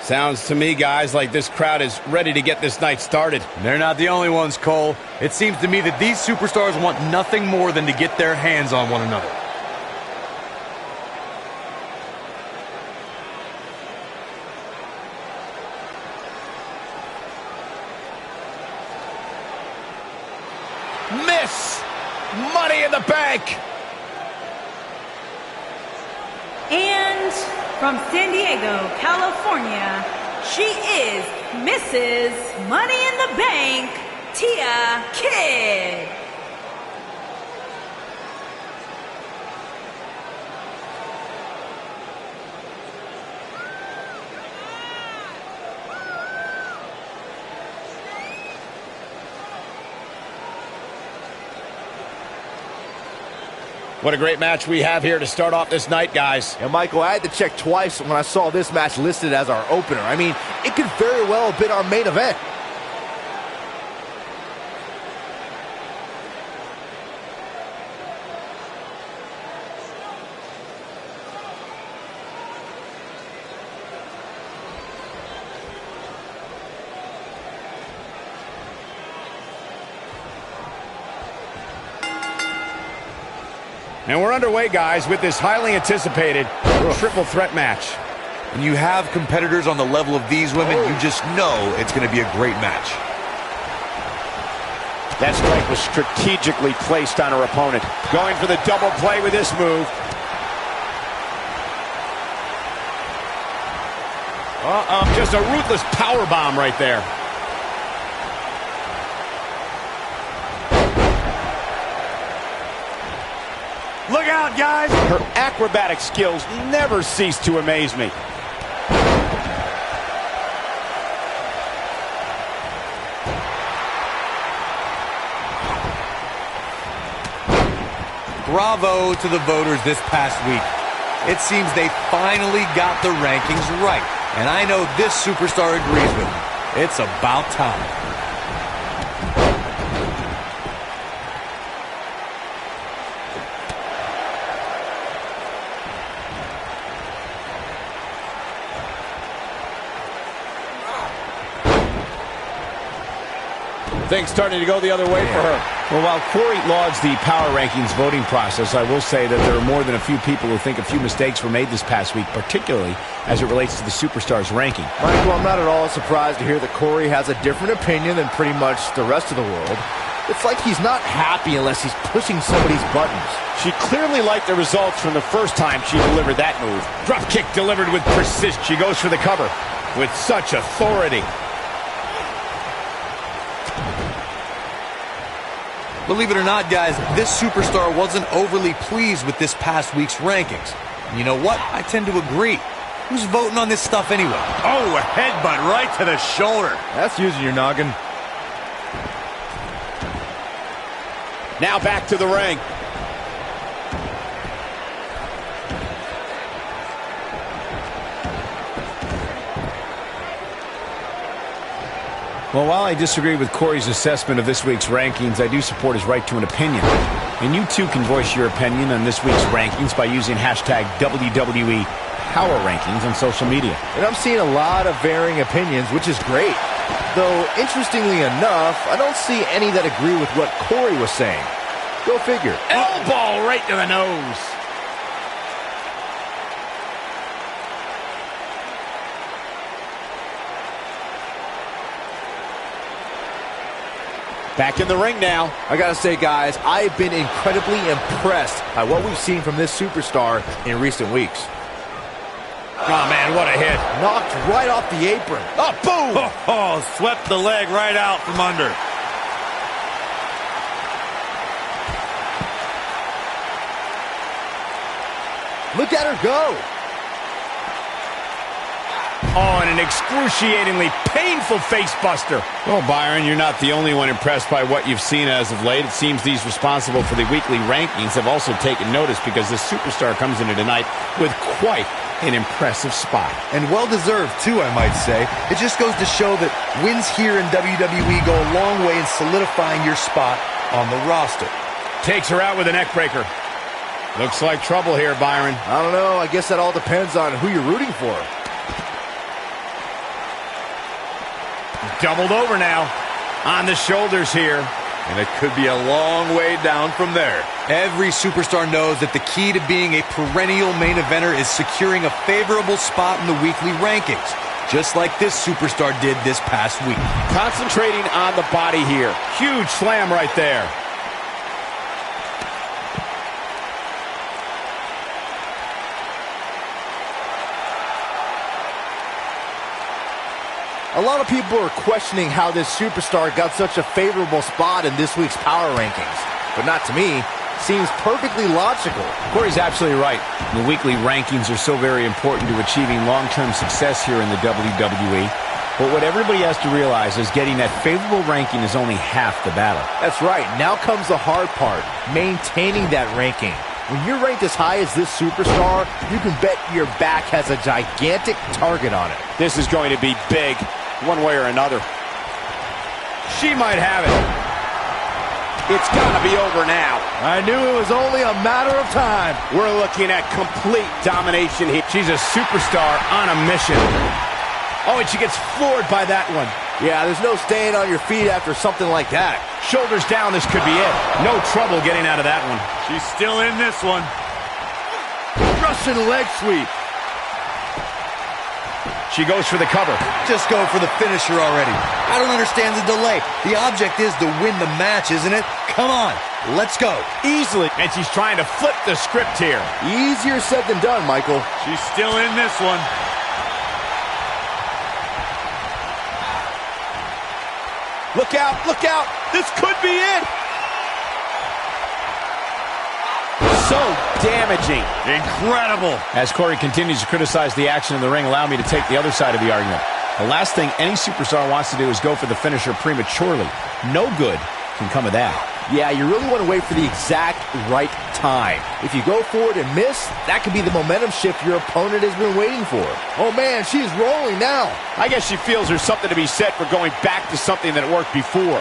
Sounds to me, guys, like this crowd is ready to get this night started. They're not the only ones, Cole. It seems to me that these superstars want nothing more than to get their hands on one another. Miss! Money in the bank! And from San Diego, California, she is Mrs. Money in the Bank, Tia Kidd. What a great match we have here to start off this night, guys. And Michael, I had to check twice when I saw this match listed as our opener. I mean, it could very well have been our main event. And we're underway, guys, with this highly anticipated triple threat match. When you have competitors on the level of these women, you just know it's going to be a great match. That strike was strategically placed on her opponent. Going for the double play with this move. Just a ruthless power bomb right there. Look out, guys! Her acrobatic skills never cease to amaze me. Bravo to the voters this past week. It seems they finally got the rankings right. And I know this superstar agrees with me. It's about time. Things starting to go the other way for her. Well, while Corey lauds the power rankings voting process, I will say that there are more than a few people who think a few mistakes were made this past week, particularly as it relates to the superstars ranking. Michael, I'm not at all surprised to hear that Corey has a different opinion than pretty much the rest of the world. It's like he's not happy unless he's pushing somebody's buttons. She clearly liked the results from the first time she delivered that move. Drop kick delivered with precision. She goes for the cover with such authority. Believe it or not, guys, this superstar wasn't overly pleased with this past week's rankings. And you know what? I tend to agree. Who's voting on this stuff anyway? Oh, a headbutt right to the shoulder. That's using your noggin. Now back to the ring. Well, while I disagree with Corey's assessment of this week's rankings, I do support his right to an opinion. And you too can voice your opinion on this week's rankings by using hashtag WWE Power Rankings on social media. And I'm seeing a lot of varying opinions, which is great. Though, interestingly enough, I don't see any that agree with what Corey was saying. Go figure. Elbow right to the nose. Back in the ring now. I gotta say, guys, I've been incredibly impressed by what we've seen from this superstar in recent weeks. Oh, man, what a hit. Knocked right off the apron. Oh, boom! Oh, swept the leg right out from under. Look at her go. Oh, and an excruciatingly painful face buster. Well, Byron, you're not the only one impressed by what you've seen as of late. It seems these responsible for the weekly rankings have also taken notice because this superstar comes into tonight with quite an impressive spot. And well-deserved, too, I might say. It just goes to show that wins here in WWE go a long way in solidifying your spot on the roster. Takes her out with a neck breaker. Looks like trouble here, Byron. I don't know. I guess that all depends on who you're rooting for. Doubled over now. On the shoulders here. And it could be a long way down from there. Every superstar knows that the key to being a perennial main eventer is securing a favorable spot in the weekly rankings, just like this superstar did this past week. Concentrating on the body here. Huge slam right there. A lot of people are questioning how this superstar got such a favorable spot in this week's power rankings. But not to me. Seems perfectly logical. Corey's absolutely right. The weekly rankings are so very important to achieving long-term success here in the WWE. But what everybody has to realize is getting that favorable ranking is only half the battle. That's right. Now comes the hard part, maintaining that ranking. When you're ranked as high as this superstar, you can bet your back has a gigantic target on it. This is going to be big, one way or another. She might have it. It's got to be over now. I knew it was only a matter of time. We're looking at complete domination here. She's a superstar on a mission. Oh, and she gets floored by that one. Yeah, there's no staying on your feet after something like that. Shoulders down, this could be it. No trouble getting out of that one. She's still in this one. Russian leg sweep. She goes for the cover. Just go for the finisher already. I don't understand the delay. The object is to win the match, isn't it? Come on, let's go. Easily. And she's trying to flip the script here. Easier said than done, Michael. She's still in this one. Look out, look out. This could be it. So damaging. Incredible. As Corey continues to criticize the action in the ring, allow me to take the other side of the argument. The last thing any superstar wants to do is go for the finisher prematurely. No good can come of that. Yeah, you really want to wait for the exact right time. If you go for it and miss, that could be the momentum shift your opponent has been waiting for. Oh man, she's rolling now. I guess she feels there's something to be said for going back to something that worked before.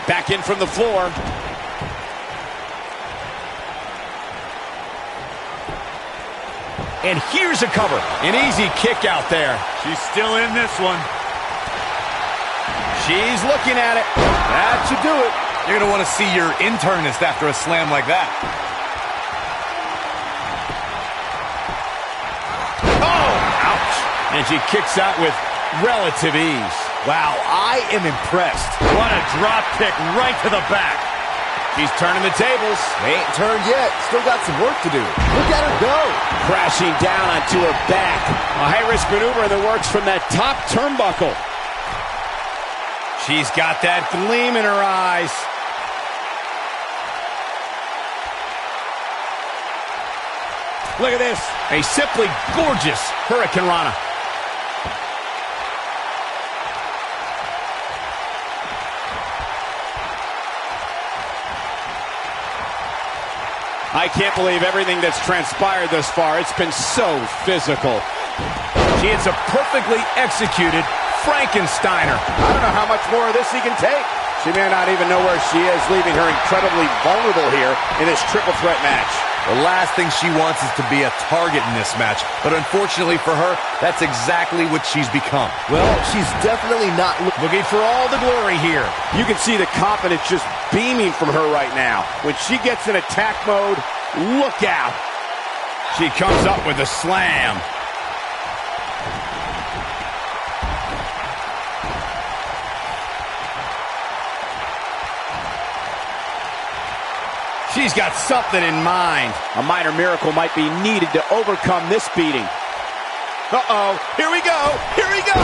Back in from the floor. And here's a cover. An easy kick out there. She's still in this one. She's looking at it. That should do it. You're going to want to see your internist after a slam like that. Oh, ouch. And she kicks out with relative ease. Wow, I am impressed. What a drop kick right to the back. She's turning the tables. They ain't turned yet. Still got some work to do. Look at her go. Crashing down onto her back. A high-risk maneuver that works from that top turnbuckle. She's got that gleam in her eyes. Look at this. A simply gorgeous Hurricane Rana. I can't believe everything that's transpired thus far. It's been so physical. She hits a perfectly executed Frankensteiner. I don't know how much more of this he can take. She may not even know where she is, leaving her incredibly vulnerable here in this triple threat match. The last thing she wants is to be a target in this match, but unfortunately for her, that's exactly what she's become. Well, she's definitely not looking for all the glory here. You can see the confidence just beaming from her right now. When she gets in attack mode, look out. She comes up with a slam. She's got something in mind. A minor miracle might be needed to overcome this beating. Uh-oh. Here we go. Here we go.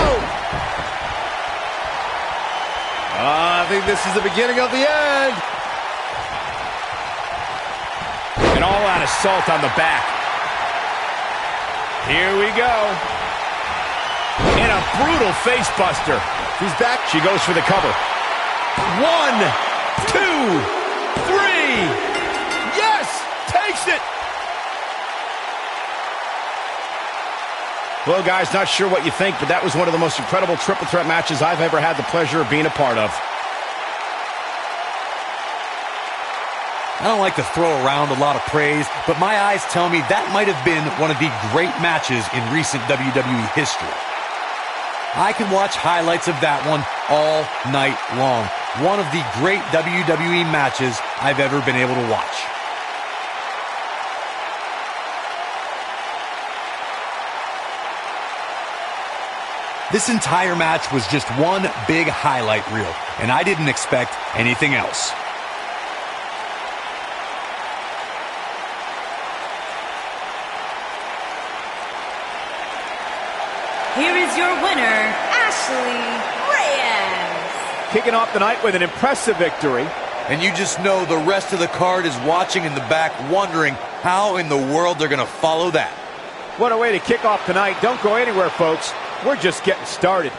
I think this is the beginning of the end. An all-out assault on the back. Here we go. And a brutal face buster. She's back. She goes for the cover. 1, 2, 3. Yes! Takes it! Well, guys, not sure what you think, but that was one of the most incredible triple threat matches I've ever had the pleasure of being a part of. I don't like to throw around a lot of praise, but my eyes tell me that might have been one of the great matches in recent WWE history. I can watch highlights of that one all night long. One of the great WWE matches I've ever been able to watch. This entire match was just one big highlight reel, and I didn't expect anything else. Here is your winner, Ashley Reyes. Kicking off the night with an impressive victory. And you just know the rest of the card is watching in the back, wondering how in the world they're going to follow that. What a way to kick off tonight. Don't go anywhere, folks. We're just getting started.